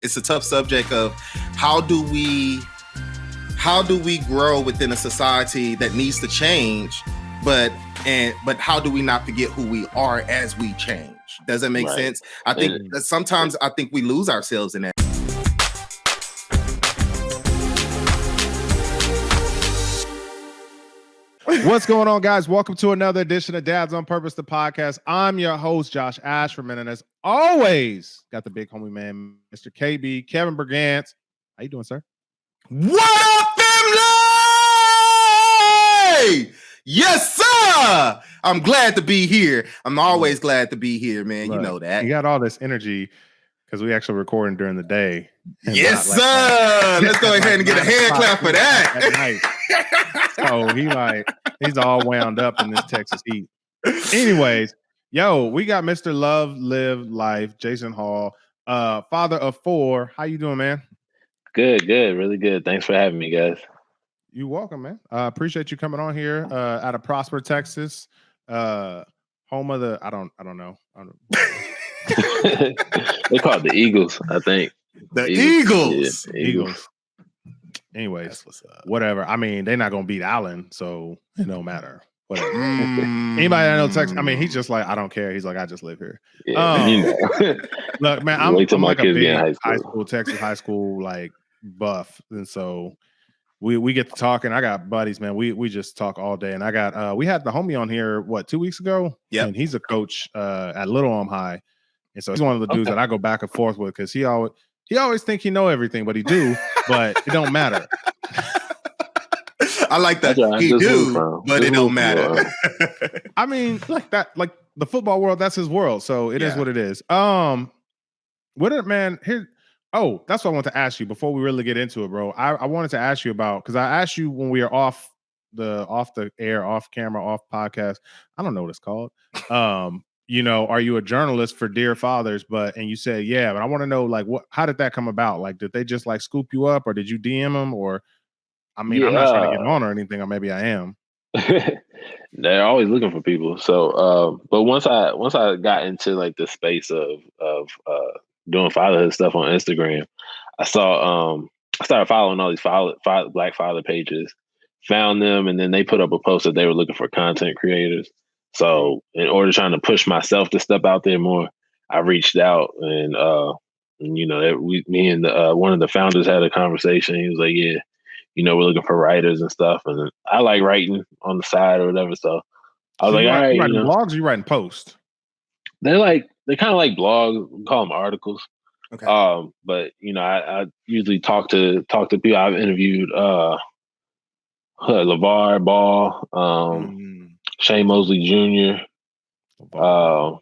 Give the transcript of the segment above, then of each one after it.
it's a tough subject of how do we grow within a society that needs to change, but how do we not forget who we are as we change? Does that make sense? I think that sometimes we lose ourselves in that. What's going on, guys? Welcome to another edition of Dads on Purpose, the podcast. I'm your host, Josh Ashford, and as always, got the big homie man, Mr. KB, Kevin Brigance. How you doing, sir? What up, family? Yes, sir. I'm glad to be here. I'm always glad to be here, man. Look, you know that. You got all this energy because we actually recording during the day. Yes, sir. Let's go ahead and get a hand clap for that. So he's all wound up in this Texas heat. Anyways, we got Mr. Love, Live, Life, Jason Hall, father of 4. How you doing, man? Good, really good. Thanks for having me, guys. You're welcome, man. Appreciate you coming on here out of Prosper, Texas, home of the I don't know. They call it the Eagles, I think. The Eagles. Yeah, Eagles. Anyways, whatever. I mean, they're not gonna beat Allen, so it don't matter. Whatever. Anybody that knows Texas, I mean, he's just like, I don't care. He's like, I just live here. Yeah, Look, man, I'm like a big Texas high school like buff, and so we get to talking. I got buddies, man. We just talk all day, and I got we had the homie on here 2 weeks ago. Yeah, and he's a coach at Little Elm High, and so he's one of the dudes that I go back and forth with because he always think he know everything, but he do, but it don't matter. I like that. He do, but it don't matter. I mean, like that, like the football world, that's his world. So it is what it is. That's what I want to ask you before we really get into it, bro. I wanted to ask you about, because I asked you when we are off the air, off camera, off podcast. I don't know what it's called. Are you a journalist for Dear Fathers? And you said, yeah, but I want to know, like, how did that come about? Like, did they just like scoop you up, or did you DM them? Or, I mean, I'm not trying to get on or anything, or maybe I am. They're always looking for people. So, but once I got into like the space of doing fatherhood stuff on Instagram, I saw I started following all these Black father pages, found them, and then they put up a post that they were looking for content creators. So in order trying to push myself to step out there more, I reached out and me and one of the founders had a conversation. He was like, yeah, we're looking for writers and stuff. And I like writing on the side or whatever. So I was all right. You writing blogs or you writing posts? They're kind of like blogs. We call them articles. Okay. But I usually talk to people. I've interviewed LeVar Ball, Shane Mosley Jr. And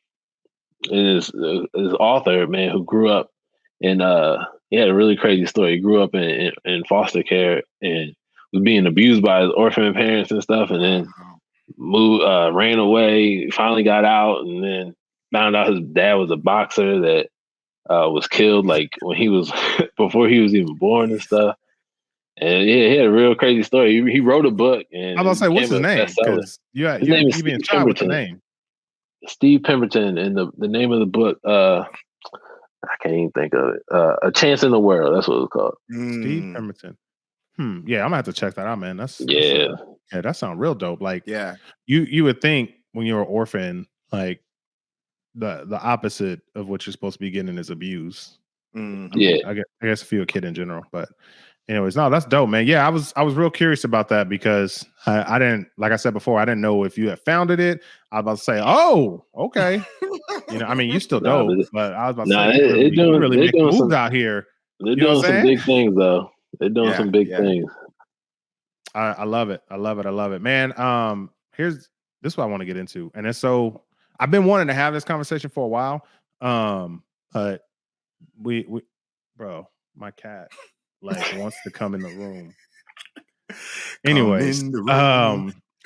his author, man, who grew up in he had a really crazy story. He grew up in foster care and was being abused by his orphan parents and stuff, and then ran away, finally got out, and then found out his dad was a boxer that was killed like when he was before he was even born and stuff. And he had a real crazy story. He wrote a book, and I was gonna say, what's his name? Because you being shy with the name. Steve Pemberton, and the name of the book, I can't even think of it. A Chance in the World. That's what it's called. Steve Pemberton. Yeah, I'm gonna have to check that out, man. That sounds real dope. Like, yeah, you would think when you're an orphan, like the opposite of what you're supposed to be getting is abuse. I guess if you're a kid in general, but anyways, no, that's dope, man. Yeah, I was real curious about that because I didn't, like I said before, I didn't know if you had founded it. I was about to say, oh, okay. I mean, you still dope, but I was about to say, you're really making moves out here. They're doing some big things, though. They're doing some big things. I love it. I love it, man. This is what I want to get into, and it's so I've been wanting to have this conversation for a while. But we bro, my cat wants to come in the room. Anyways, I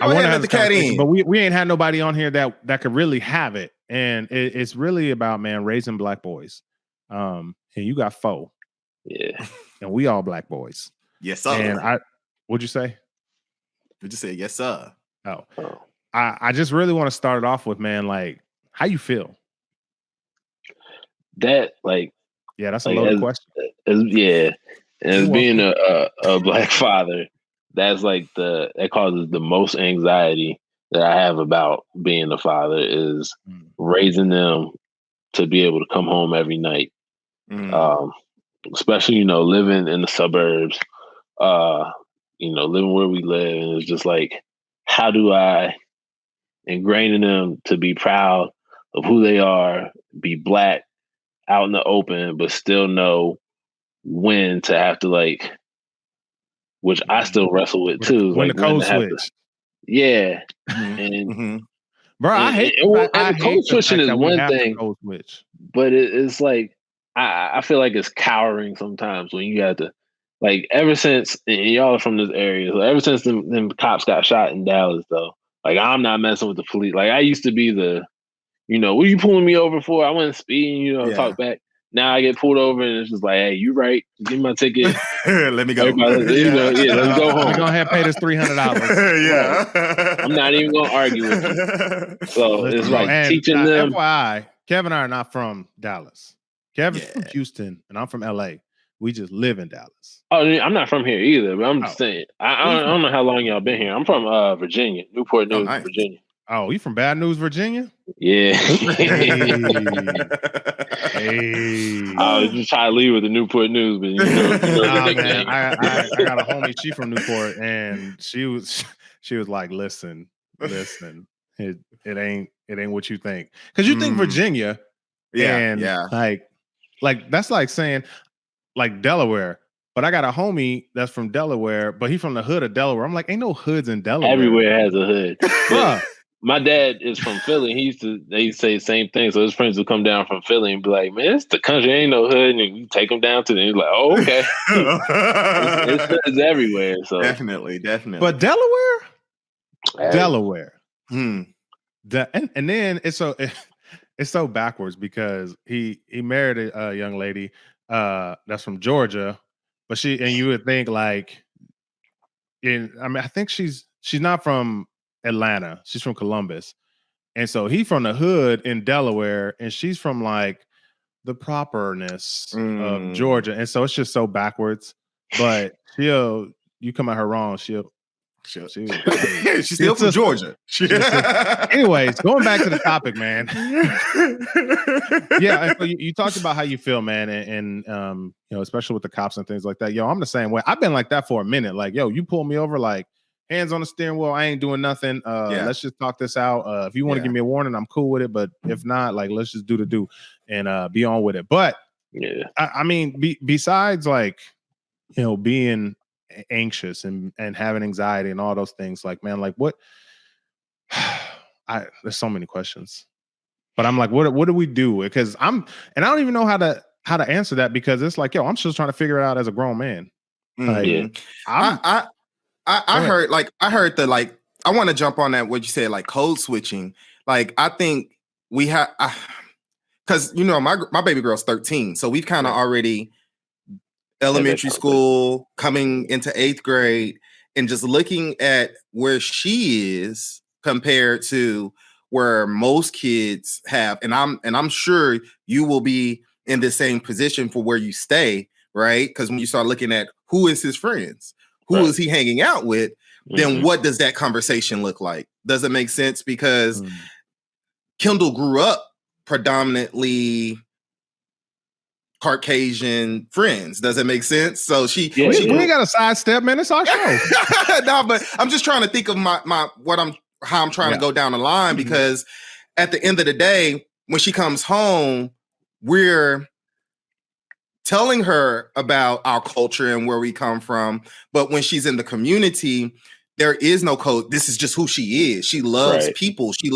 want to have the cat in, but we ain't had nobody on here that could really have it, and it's really about, man, raising Black boys. And you got 4, and we all Black boys. Yes, sir. And what'd you say? Did you say yes, sir? Oh. I just really want to start it off with, man, like, how you feel? That, like, Yeah, that's a loaded question. And as being a Black father, that's like that causes the most anxiety that I have about being a father is raising them to be able to come home every night. Especially, living in the suburbs, living where we live. And it's just like, how do I ingrain in them to be proud of who they are, be Black out in the open, but still know when to have to which I still wrestle with too. When the code switch. And bro, I hate the code switching is one thing, but it's like I feel like it's cowering sometimes when you have to ever since, and y'all are from this area, so ever since them cops got shot in Dallas though, I'm not messing with the police. I used to be the, what are you pulling me over for? I wasn't speeding, talk back. Now I get pulled over and it's just like, hey, you right. Give me my ticket. Let me go. Let's go home. We're going to pay this $300. Yeah. I'm not even going to argue with you. So it's teaching them. FYI, Kevin and I are not from Dallas. Kevin's from Houston and I'm from LA. We just live in Dallas. Oh, I'm not from here either, but I'm just saying. I don't know how long y'all been here. I'm from Virginia, Newport News, Virginia. Oh, you from Bad News, Virginia? Yeah. Hey. I was just trying to leave with the Newport News, but man, I got a homie. She from Newport, and she was like, listen, it ain't what you think, because you think Virginia, like that's like saying Delaware. But I got a homie that's from Delaware, but he's from the hood of Delaware. I'm like, ain't no hoods in Delaware. Everywhere has a hood. Bruh. My dad is from Philly. They used to say the same thing. So his friends would come down from Philly and be like, man, it's the country, ain't no hood. And you take them down to them. He's like, oh, okay. it's everywhere. So Definitely. But Delaware. And then it's so backwards because he married a young lady that's from Georgia, but you would think I think she's not from Atlanta. She's from Columbus. And so he's from the hood in Delaware and she's from the properness of Georgia. And so it's just so backwards. But you come at her wrong, she's still from Georgia. Anyways, going back to the topic, man. Yeah, so you talked about how you feel, man, and especially with the cops and things like that. Yo, I'm the same way. I've been like that for a minute. You pull me over, hands on the steering wheel, I ain't doing nothing. Let's just talk this out. If you want to give me a warning, I'm cool with it. But if not, let's just do the do and be on with it. But I mean, besides being anxious and having anxiety and all those things, what? There's so many questions, but I'm what do we do? Because I don't even know how to answer that, because it's I'm just trying to figure it out as a grown man. I heard I want to jump on that what you said, code switching. I think we have because my baby girl's 13, so we've kind of already elementary school coming into 8th grade, and just looking at where she is compared to where most kids have, and I'm sure you will be in the same position for where you stay, right? Because when you start looking at who is his friends, who is he hanging out with, then what does that conversation look like? Does it make sense? Because Kendall grew up predominantly Caucasian friends. Does it make sense? So we ain't got a sidestep, man. It's our show. No, but I'm just trying to think of how I'm trying to go down the line, because at the end of the day, when she comes home, we're telling her about our culture and where we come from. But when she's in the community, there is no code. This is just who she is. She loves people. She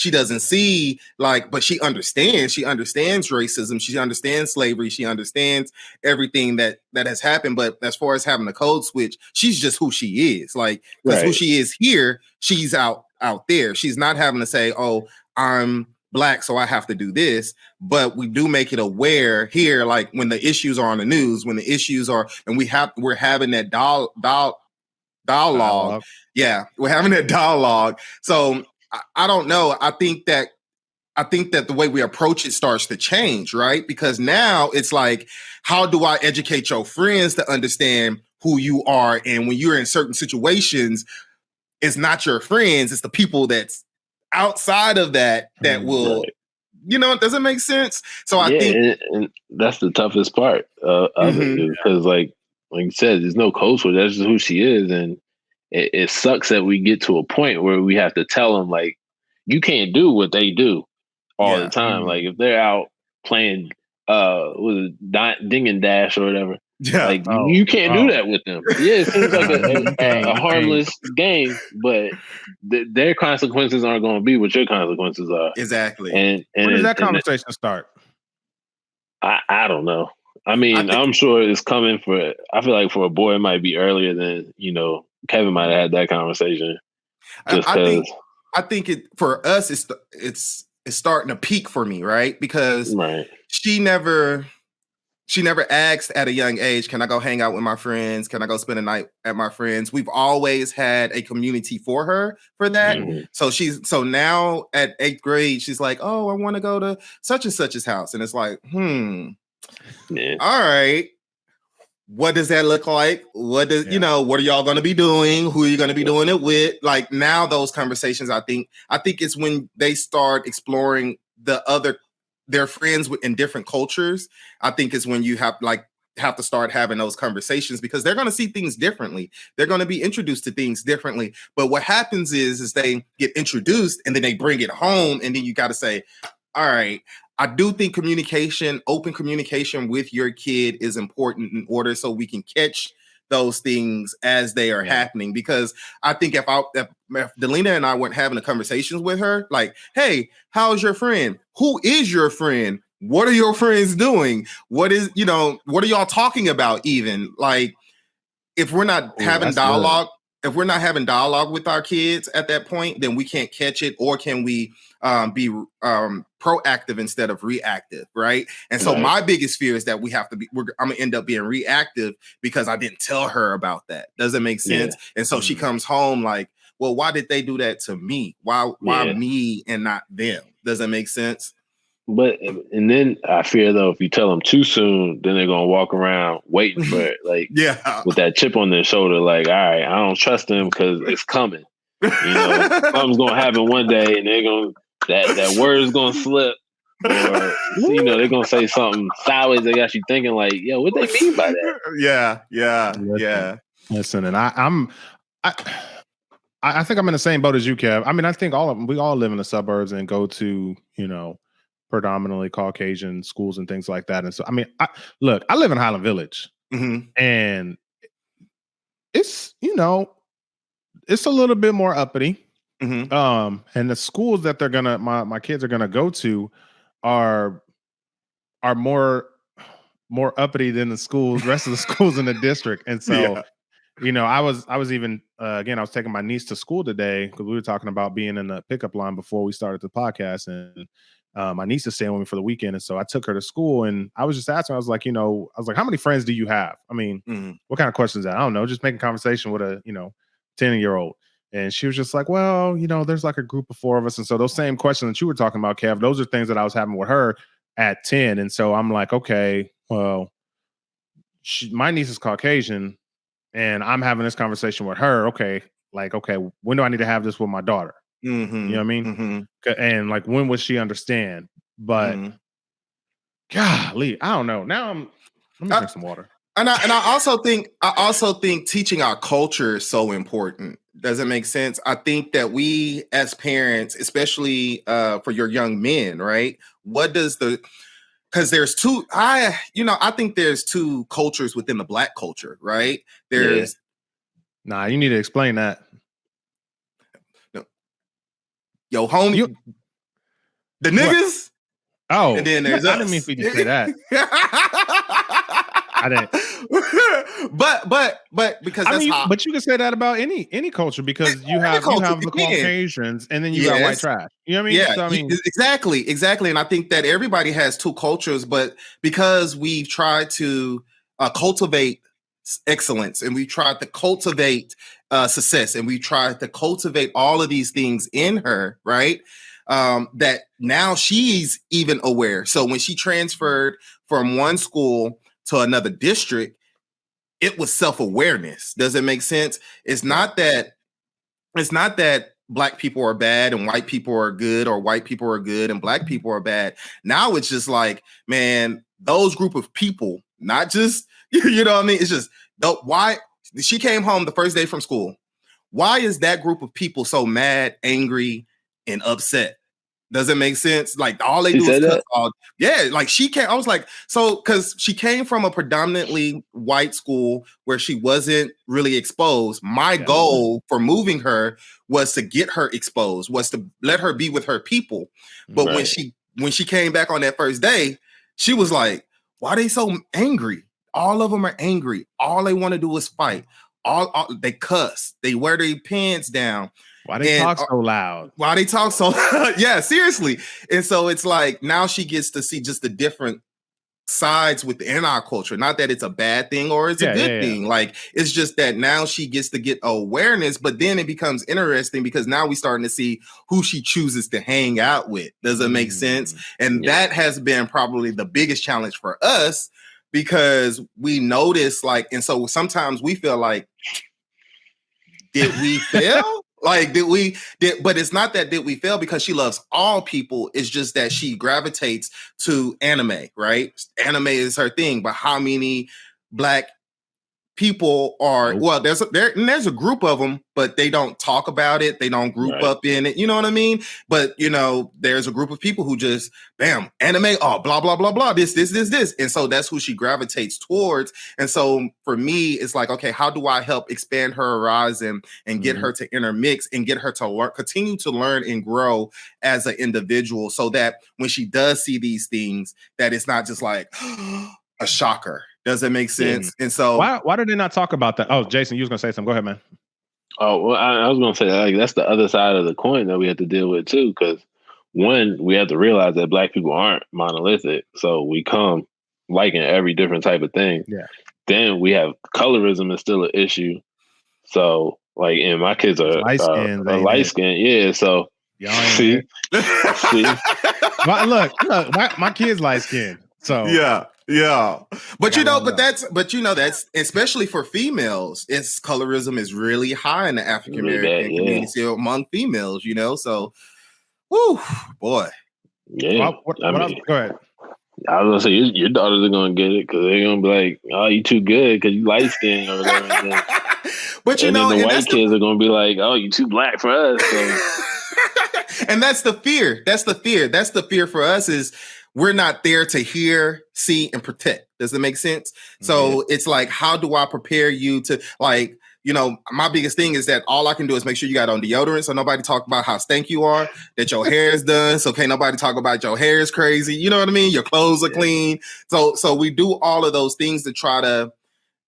doesn't see but she understands. She understands racism. She understands slavery. She understands everything that has happened. But as far as having a code switch, she's just who she is. Because who she is here, she's out there. She's not having to say, oh, I'm Black, so I have to do this. But we do make it aware here, when the issues are on the news, when the issues are, and we're having that dialogue. Yeah, we're having that dialogue. So I don't know. I think that I think that the way we approach it starts to change, right? Because now it's like, how do I educate your friends to understand who you are? And when you're in certain situations, it's not your friends, it's the people that's outside of that will, it doesn't make sense. So I think, and that's the toughest part of it, because like you said, there's no code for it. That's just who she is, and it sucks that we get to a point where we have to tell them like, you can't do what they do all the time. Like if they're out playing Ding and Dash or whatever, like you can't do that with them. Yeah, it seems like a harmless game, but their consequences aren't going to be what your consequences are. Exactly. And when does that conversation start? I don't know. I mean, I'm sure it's coming I feel like for a boy, it might be earlier than, Kevin might have had that conversation. I think it for us, it's starting to peak for me, right? Because she never asked at a young age, can I go hang out with my friends? Can I go spend a night at my friends? We've always had a community for her for that. So now at 8th grade, she's like, oh, I want to go to such and such's house. And it's like, all right. What does that look like? What does what are y'all going to be doing? Who are you going to be doing it with? Like now those conversations, I think it's when they start exploring their friends in different cultures. I think is when you have to start having those conversations, because they're going to see things differently. They're going to be introduced to things differently. But what happens is they get introduced and then they bring it home, and then you got to say, all right, I do think open communication with your kid is important in order so we can catch those things as they are happening. Because I think if Delina and I weren't having the conversations with her, like, hey, how's your friend? Who is your friend? What are your friends doing? What are y'all talking about? Even like, if we're not having dialogue, if we're not having dialogue with our kids at that point, then we can't catch it. Or can we be proactive instead of reactive, right? And so my biggest fear is that I'm gonna end up being reactive because I didn't tell her about that. Does it make sense? And so she comes home like, well, why did they do that to me? Why me and not them? Does that make sense? But and then I fear though, if you tell them too soon, then they're gonna walk around waiting for it, like with that chip on their shoulder, like, all right, I don't trust them because it's coming. Something's gonna happen one day, and they're gonna that word is gonna slip, or they're gonna say something sideways. They got you thinking like, yo, what they mean by that? Yeah. Listen, and I think I'm in the same boat as you, Kev. I mean, I think we all live in the suburbs and go to predominantly Caucasian schools and things like that. And so, I mean, I live in Highland Village, and it's it's a little bit more uppity. And the schools that my kids are gonna go to are more uppity than the rest of the schools in the district. And so, I was even again, I was taking my niece to school today because we were talking about being in the pickup line before we started the podcast, and my niece is staying with me for the weekend, and so I took her to school, and I was just asking. I was like, how many friends do you have? I mean, what kind of questions is that? I don't know. Just making conversation with a 10-year-old, and she was just like, well, there's like a group of 4 of us, and so those same questions that you were talking about, Kev, those are things that I was having with her at 10, and so I'm like, okay, well, my niece is Caucasian, and I'm having this conversation with her. Okay, when do I need to have this with my daughter? You know what I mean? And like, when would she understand? But golly, I don't know. Now let me drink some water. And I also think teaching our culture is so important. Does it make sense? I think that we as parents, especially for your young men, right? Because there's two. I think there's 2 cultures within the Black culture, right? There's. Nah, you need to explain that. Yo, homie, the niggas. What? Oh, and then there's I didn't mean for you to say that. I didn't. But because but you can say that about any culture, because you have the Caucasians and then you got white trash. You know what I mean? Yeah, so, I mean, exactly. And I think that everybody has 2 cultures, but because we've tried to cultivate excellence, and we tried to cultivate success, and we tried to cultivate all of these things in her, right? that now she's even aware. So when she transferred from one school to another district, it was self-awareness. Does it make sense? It's not that Black people are bad and white people are good, or white people are good and Black people are bad. Now it's just like, man, those group of people, not just, you know what I mean? It's just, why she came home the first day from school. Why is that group of people so mad, angry, and upset? Does it make sense? Like all they do is cuss all. Yeah, like she came. I was like, so because she came from a predominantly white school where she wasn't really exposed. My goal for moving her was to get her exposed, was to let her be with her people. But when she came back on that first day, she was like, why are they so angry? All of them are angry. All they want to do is fight. All they cuss. They wear their pants down. Why they talk so loud? Why they talk so yeah, seriously. And so it's like now she gets to see just the different sides within our culture. Not that it's a bad thing or it's a good thing. Like it's just that now she gets to get awareness, but then it becomes interesting because now we're starting to see who she chooses to hang out with. Does it make sense? And that has been probably the biggest challenge for us because we notice like, and so sometimes we feel like, did we fail? Like, but it's not that did we fail because she loves all people. It's just that she gravitates to anime, right? Anime is her thing. But how many Black people are, well, there's a group of them, but they don't talk about it. They don't group up in it. You know what I mean? But, you know, there's a group of people who just, bam, anime, oh, blah, blah, blah, blah, this. And so that's who she gravitates towards. And so for me, it's like, okay, how do I help expand her horizon and get her to intermix and get her to learn, continue to learn and grow as an individual so that when she does see these things, that it's not just like a shocker. Does that make sense? And so why did they not talk about that? Oh, Jason, you was gonna say something. Go ahead, man. Oh, well, I was gonna say like that's the other side of the coin that we have to deal with too, because one, we have to realize that Black people aren't monolithic, so we come liking every different type of thing. Yeah. Then we have colorism is still an issue. So like, and my kids are light skinned, yeah. So see. Look, my kids light skinned. So yeah. But that's especially for females, it's colorism is really high in the African American community among females, you know. So whoo, boy. Yeah. Go ahead. I was gonna say your daughters are gonna get it because they're gonna be like, "Oh, you too good because you light skinned or whatever." But you and know, then the white kids are gonna be like, "Oh, you too Black for us." So. And that's the fear. That's the fear for us is we're not there to hear, see, and protect. Does it make sense? So it's like, how do I prepare you to like? You know, my biggest thing is that all I can do is make sure you got on deodorant so nobody talk about how stank you are, that your hair is done. So can't nobody talk about your hair is crazy. You know what I mean? Your clothes are clean. So we do all of those things to try to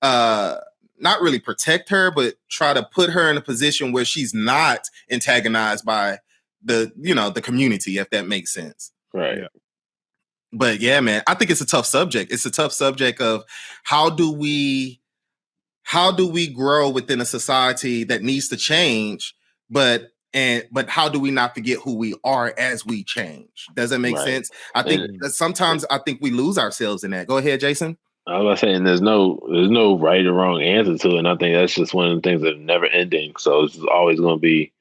not really protect her, but try to put her in a position where she's not antagonized by the community, if that makes sense. Right. Yeah. But yeah, man, I think it's a tough subject. It's a tough subject of how do we grow within a society that needs to change, but how do we not forget who we are as we change? Does that make sense? I think that sometimes we lose ourselves in that. Go ahead, Jason. I was about to say, and there's no right or wrong answer to it. And I think that's just one of the things that are never ending. So it's always going to be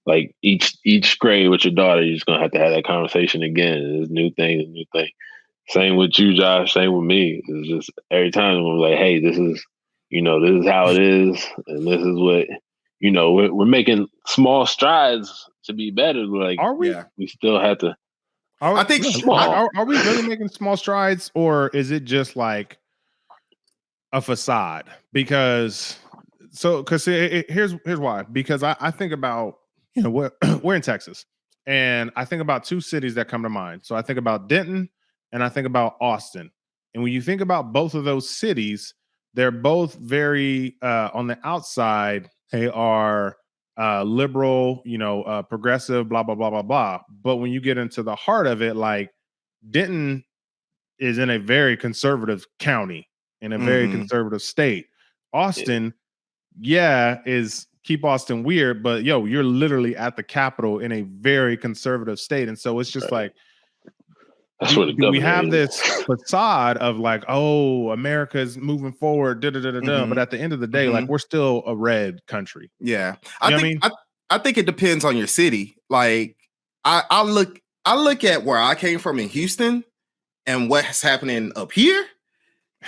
like each grade with your daughter, you're just going to have that conversation again. There's new thing. Same with you, Josh. Same with me. It's just every time we're like, hey, this is how it is. And this is what, we're making small strides to be better. Like, are we? We still have to. I think small. Are we really making small strides, or is it just like a facade? Because here's why. Because I think about, we're in Texas, and I think about two cities that come to mind. So I think about Denton and I think about Austin. And when you think about both of those cities, they're both very on the outside. They are liberal, progressive, blah, blah, blah, blah, blah. But when you get into the heart of it, like Denton is in a very conservative county in a very conservative state. Austin, is keep Austin weird, but you're literally at the Capitol in a very conservative state. And so it's just like, that's what we have this facade of like, oh, America's moving forward, but at the end of the day, like we're still a red country. Yeah. I think it depends on your city. Like I look at where I came from in Houston and what's happening up here.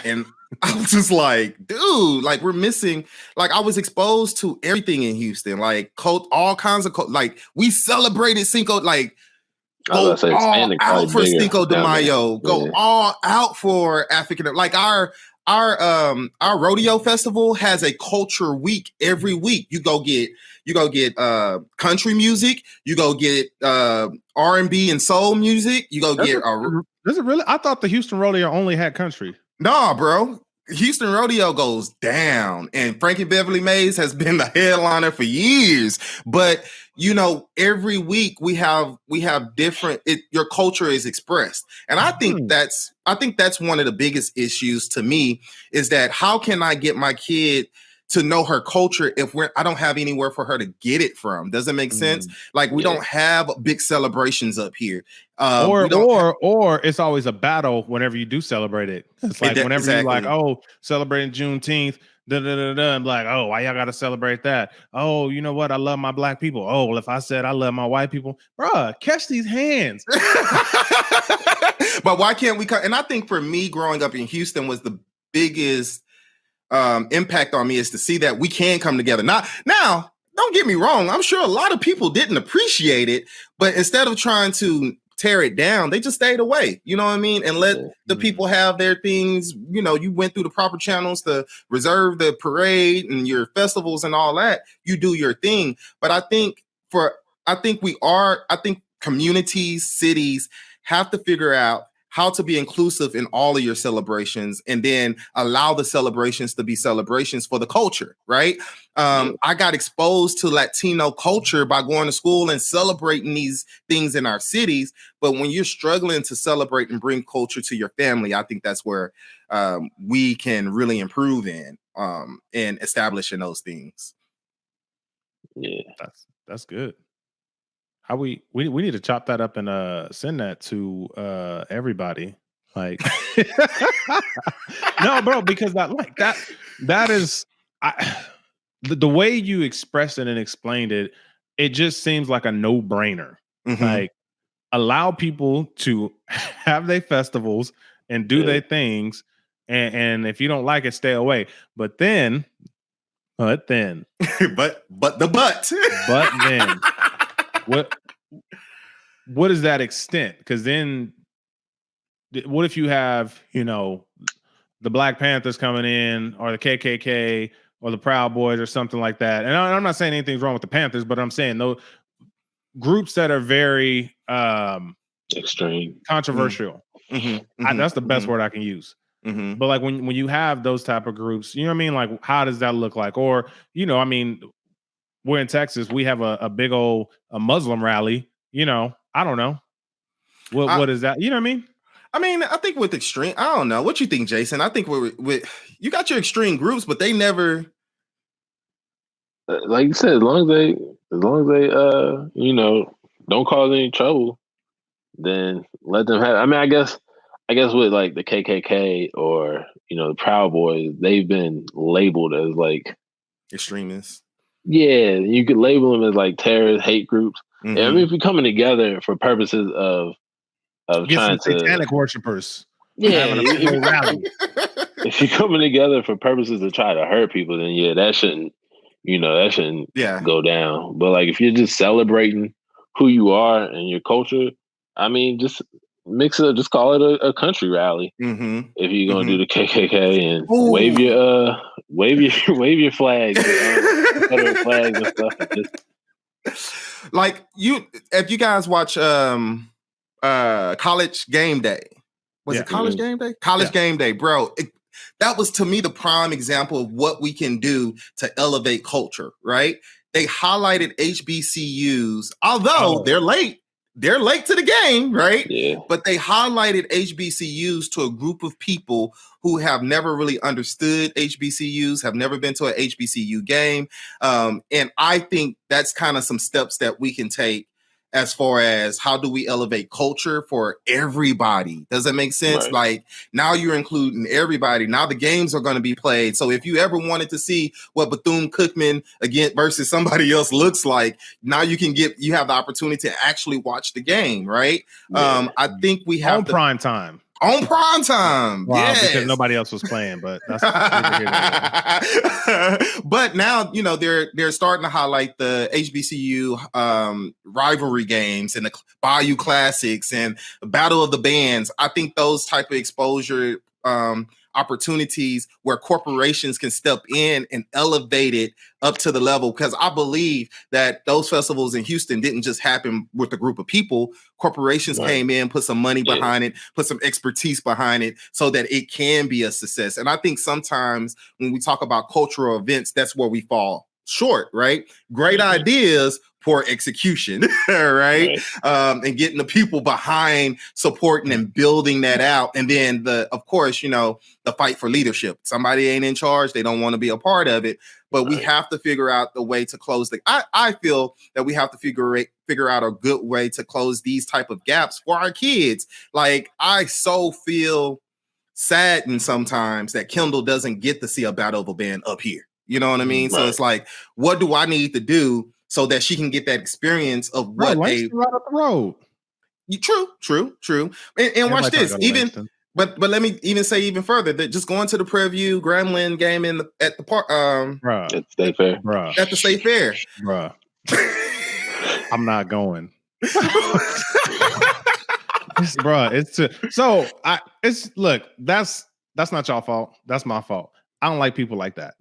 And I was just like, dude, like we're missing, like I was exposed to everything in Houston, like all kinds of, like we celebrated Cinco, like go all out for Cinco de Mayo, go all out for African, like our rodeo festival has a culture week every week. You go get country music, you go get R&B and soul music, you go get does it really? I thought the Houston rodeo only had country. Nah, bro. Houston rodeo goes down, and Frankie Beverly Mays has been the headliner for years. But every week we have different. Your culture is expressed, and I think that's one of the biggest issues to me is that how can I get my kid to know her culture if I don't have anywhere for her to get it from? Does it make sense? Like we don't have big celebrations up here. Or it's always a battle whenever you do celebrate it. It's like whenever you're like, oh, celebrating Juneteenth, I'm like, oh, why y'all gotta celebrate that? Oh, you know what? I love my black people. Oh, well, if I said I love my white people, bruh, catch these hands. But why can't we and I think for me growing up in Houston was the biggest impact on me is to see that we can come together. Now, don't get me wrong. I'm sure a lot of people didn't appreciate it, but instead of trying to tear it down, they just stayed away. You know what I mean? And let the people have their things. You went through the proper channels to reserve the parade and your festivals and all that. You do your thing. But I think communities, cities have to figure out how to be inclusive in all of your celebrations and then allow the celebrations to be celebrations for the culture, right? I got exposed to Latino culture by going to school and celebrating these things in our cities. But when you're struggling to celebrate and bring culture to your family, I think that's where we can really improve in establishing those things. Yeah, that's good. How we need to chop that up and send that to everybody. Like, no, bro, because that is the way you expressed it and explained it. It just seems like a no-brainer. Like, allow people to have their festivals and do their things, and if you don't like it, stay away. But then, but then. What is that extent? Because then, what if you have, the Black Panthers coming in, or the KKK, or the Proud Boys, or something like that? And I'm not saying anything's wrong with the Panthers, but I'm saying those groups that are very extreme, controversial. That's the best word I can use. But like when you have those type of groups, you know what I mean? Like, how does that look like? Or, I mean, we're in Texas. We have a big old Muslim rally. I don't know. What is that? You know what I mean? I mean, I think with extreme, I don't know. What you think, Jason? I think you got your extreme groups, but they never. Like you said, as long as they don't cause any trouble, then let them have. I mean, I guess with like the KKK or the Proud Boys, they've been labeled as like extremists. Yeah, you could label them as like terrorist hate groups. I mean, if we're coming together for purposes of trying to satanic worshipers, having a rally. If you're coming together for purposes to try to hurt people, then that shouldn't go down. But like if you're just celebrating who you are and your culture, I mean, just mix it up. Just call it a country rally. If you're gonna do the KKK and wave your flags, Confederate flags and stuff. Like if you guys watch College Game Day, was it College Game Day? College Game Day, bro. That was to me the prime example of what we can do to elevate culture. Right? They highlighted HBCUs, although they're late. they're late to the game, right? Yeah. But they highlighted HBCUs to a group of people who have never really understood HBCUs, have never been to an HBCU game. And I think that's kind of some steps that we can take as far as how do we elevate culture for everybody. Does that make sense? Right. Like now you're including everybody. Now the games are going to be played. So if you ever wanted to see what Bethune-Cookman again versus somebody else looks like, now you have the opportunity to actually watch the game, right? Yeah. I think we have prime time. On prime time, wow, yes. Because nobody else was playing, but that's but now they're starting to highlight the HBCU rivalry games and the Bayou Classics and the Battle of the Bands. I think those type of exposure opportunities where corporations can step in and elevate it up to the level, because I believe that those festivals in Houston didn't just happen with a group of people. Corporations came in, put some money behind it, put some expertise behind it so that it can be a success. And I think sometimes when we talk about cultural events, that's where we fall short, right? Great ideas, poor execution, right? And getting the people behind supporting and building that out. And then of course, the fight for leadership. Somebody ain't in charge. They don't want to be a part of it, but we have to figure out the way to close I feel that we have to figure out a good way to close these type of gaps for our kids. Like I so feel saddened sometimes that Kendall doesn't get to see a Battle of a Band up here. You know what I mean? So it's like, what do I need to do so that she can get that experience of what right up the road. True. And watch this. But let me even say even further that just going to the Preview Gremlin game at the park, at the State Fair, at the State Fair, bruh. I'm not going. Look, that's not y'all fault. That's my fault. I don't like people like that.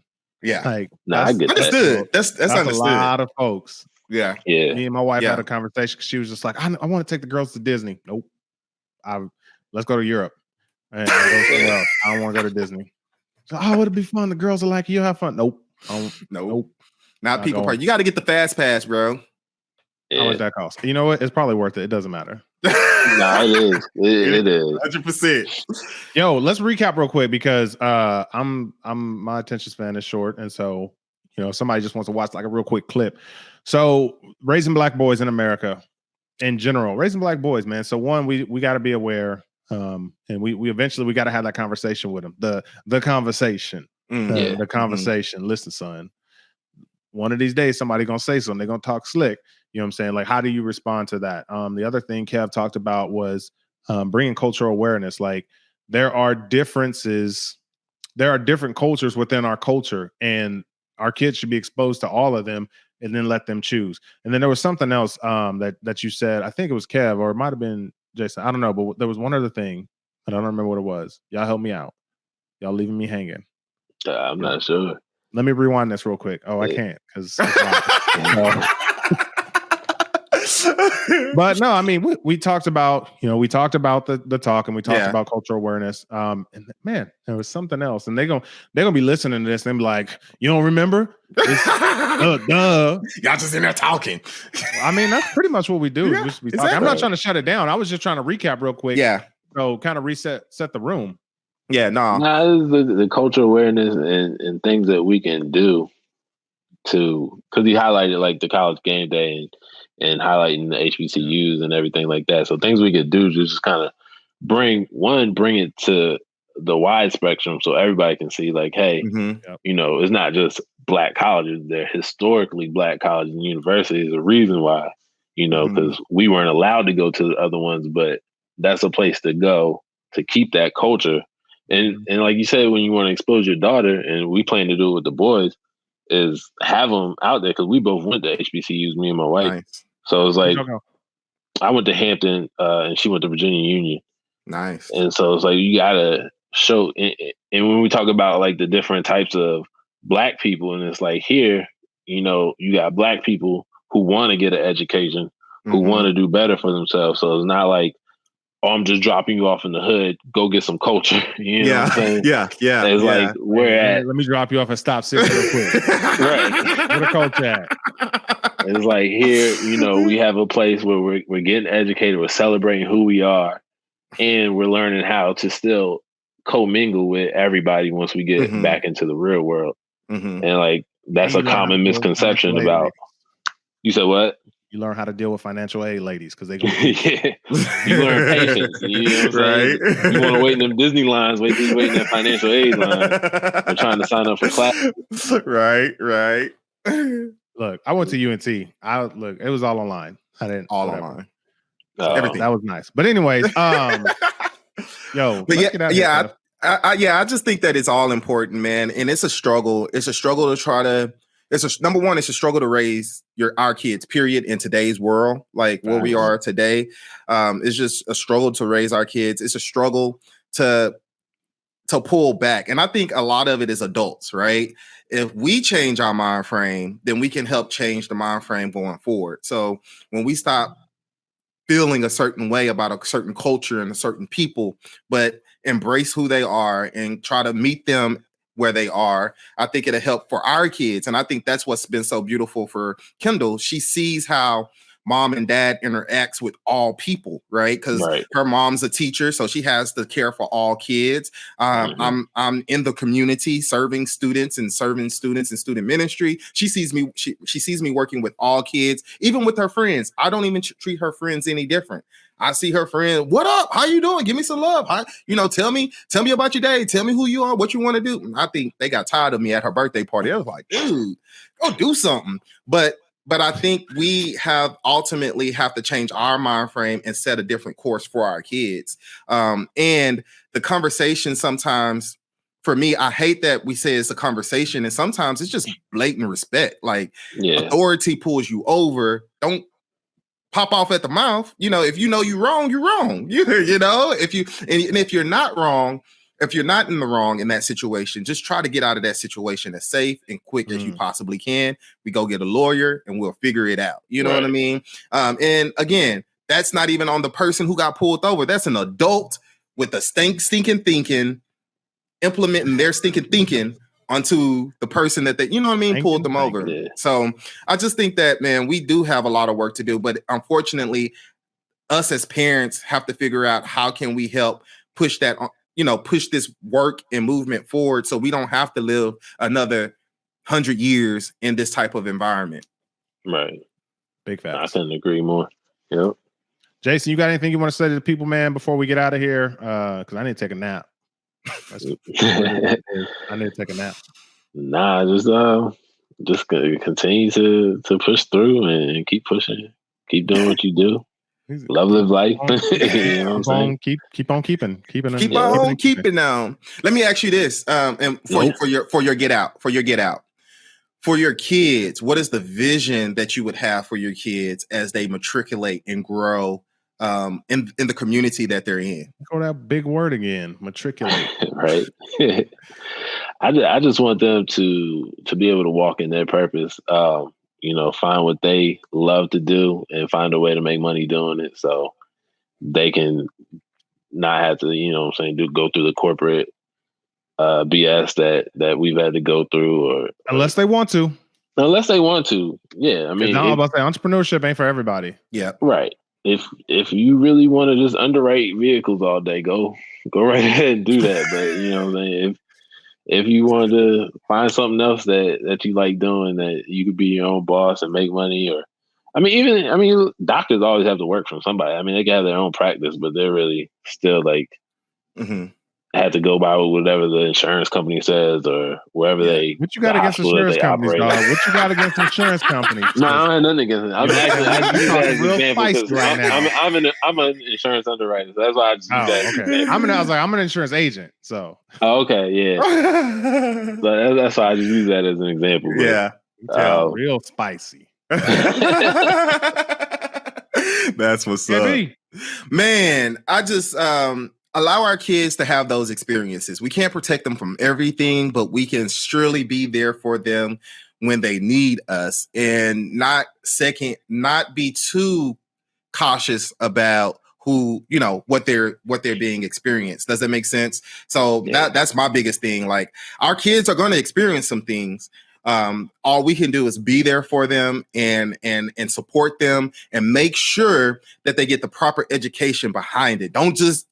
Yeah. Like, I get understood. That's understood. A lot of folks. Yeah. Me and my wife had a conversation because she was just like, I want to take the girls to Disney. Nope. Let's go to Europe. And I don't want to go to Disney. So, would it be fun? The girls are like, you'll have fun. Nope. Nope. Not people part. You got to get the fast pass, bro. How much that cost? You know what? It's probably worth it. It doesn't matter. No, it is. It is 100%. Yo, let's recap real quick because my attention span is short, and so somebody just wants to watch like a real quick clip. So, raising Black boys in America, in general, raising Black boys, man. So one, we got to be aware, and we eventually got to have that conversation with them. The conversation, the conversation. Mm-hmm. Listen, son. One of these days, somebody gonna say something. They're gonna talk slick. You know what I'm saying? Like, how do you respond to that? The other thing Kev talked about was bringing cultural awareness. Like, there are differences. There are different cultures within our culture, and our kids should be exposed to all of them and then let them choose. And then there was something else that you said. I think it was Kev, or it might have been Jason. I don't know, but there was one other thing. I don't remember what it was. Y'all help me out. Y'all leaving me hanging. I'm not sure. Let me rewind this real quick. Oh, I can't because. But no, I mean, we talked about the talk, and we talked about cultural awareness. And man, there was something else, and they're gonna be listening to this and be like, you don't remember? Duh. Y'all just in there talking. I mean, that's pretty much what we do. Yeah, we should be talking. I'm not trying to shut it down. I was just trying to recap real quick. Yeah. So kind of set the room. Yeah, no. The cultural awareness and things that we can do because he highlighted like the college game day and highlighting the HBCUs and everything like that. So things we could do to just kind of bring it to the wide spectrum so everybody can see like, hey, it's not just Black colleges. They're historically Black colleges and universities. There's a reason why, because we weren't allowed to go to the other ones, but that's a place to go to keep that culture. And like you said, when you want to expose your daughter, and we plan to do it with the boys, is have them out there because we both went to HBCUs, me and my wife. Nice. So it was like, I went to Hampton and she went to Virginia Union. Nice. And so it's like, you got to show. And when we talk about like the different types of Black people, and it's like here, you got Black people who want to get an education, who want to do better for themselves. So it's not like, I'm just dropping you off in the hood. Go get some culture. You know what I'm saying? Yeah. It's like, where at? Let me drop you off at Stop 6 real quick. Right. Where the culture at? It's like here, we have a place where we're getting educated, we're celebrating who we are, and we're learning how to still commingle with everybody once we get back into the real world. And like that's a common misconception about. You said what? You learn how to deal with financial aid ladies because they go. Yeah, you learn patience. You know what I'm saying? You want to wait in them Disney lines, wait in that financial aid line. We're trying to sign up for class. Right. Look, I went to UNT. It was all online. I didn't online. Everything that was nice. But anyways, I just think that it's all important, man, and it's a struggle. It's a struggle to try to. Number one, it's a struggle to raise our kids, period, in today's world, like where we are today. It's just a struggle to raise our kids. It's a struggle to pull back. And I think a lot of it is adults, right? If we change our mind frame, then we can help change the mind frame going forward. So when we stop feeling a certain way about a certain culture and a certain people, but embrace who they are and try to meet them where they are, I think it'll help for our kids. And I think that's what's been so beautiful for Kendall. She sees how mom and dad interacts with all people, right? Because her mom's a teacher, so she has to care for all kids. I'm in the community serving students in student ministry. She sees me. She sees me working with all kids, even with her friends. I don't even treat her friends any different. I see her friend. What up? How you doing? Give me some love. Tell me about your day. Tell me who you are, what you want to do. And I think they got tired of me at her birthday party. I was like, dude, go do something. But I think we ultimately have to change our mind frame and set a different course for our kids. And the conversation sometimes, for me, I hate that we say it's a conversation, and sometimes it's just blatant respect. Like authority pulls you over. Don't pop off at the mouth. If you know you're wrong, you're wrong. If you're not wrong, if you're not in the wrong in that situation, just try to get out of that situation as safe and quick as you possibly can. We go get a lawyer and we'll figure it out. You know what I mean? And again, that's not even on the person who got pulled over. That's an adult with a stinking thinking, implementing their stinking thinking onto the person that pulled them over. Yeah. So I just think that, man, we do have a lot of work to do, but unfortunately, us as parents have to figure out how can we help push that, push this work and movement forward so we don't have to live another 100 years in this type of environment. Right. Big facts. I couldn't agree more. Yep. Jason, you got anything you want to say to the people, man, before we get out of here? Because I need to take a nap. I need to take a nap. Nah, just continue to push through and keep pushing. Keep doing what you do. Live life. You know what I'm saying? Keep on keeping on. Let me ask you this, and for your get out, for your kids, what is the vision that you would have for your kids as they matriculate and grow in the community that they're in? Go that big word again, matriculate. Right. I just want them to be able to walk in their purpose. Find what they love to do and find a way to make money doing it, so they can not have to, go through the corporate BS that we've had to go through, unless they want to. Yeah, I mean, I'm about to say entrepreneurship ain't for everybody. Yeah, right. If you really want to just underwrite vehicles all day, go right ahead and do that. But if you want to find something else that you like doing, that you could be your own boss and make money, doctors always have to work from somebody. I mean, they can have their own practice, but they're really still like had to go by whatever the insurance company says or wherever they. What you got against insurance companies, dog? What you got against insurance companies? No, I have nothing against it. I'm an insurance underwriter, so that's why I just use that. Okay. I'm an insurance agent, so. Oh, okay, yeah. So that's why I just use that as an example. But, real spicy. That's what's up, man. I just allow our kids to have those experiences. We can't protect them from everything, but we can surely be there for them when they need us, and not be too cautious about what they're being experienced. Does that make sense? So that's my biggest thing. Like, our kids are going to experience some things, All we can do is be there for them and support them and make sure that they get the proper education behind it. Don't just,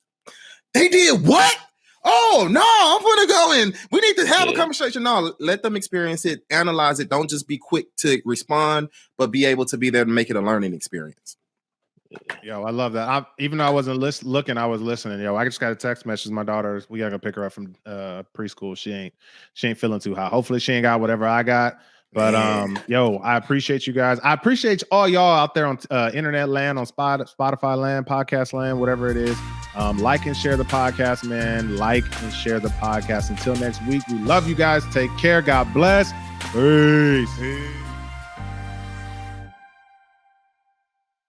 they did what? Oh no, I'm gonna go and we need to have a conversation. No, let them experience it, analyze it. Don't just be quick to respond, but be able to be there to make it a learning experience. Yo, I love that. Even though I wasn't looking, I was listening. Yo, I just got a text message. My daughter, we gotta go pick her up from preschool. She ain't feeling too hot. Hopefully, she ain't got whatever I got. But yo, I appreciate you guys. I appreciate all y'all out there on internet land, on Spotify land, podcast land, whatever it is. Like and share the podcast, man. Like and share the podcast. Until next week, we love you guys. Take care. God bless. Peace.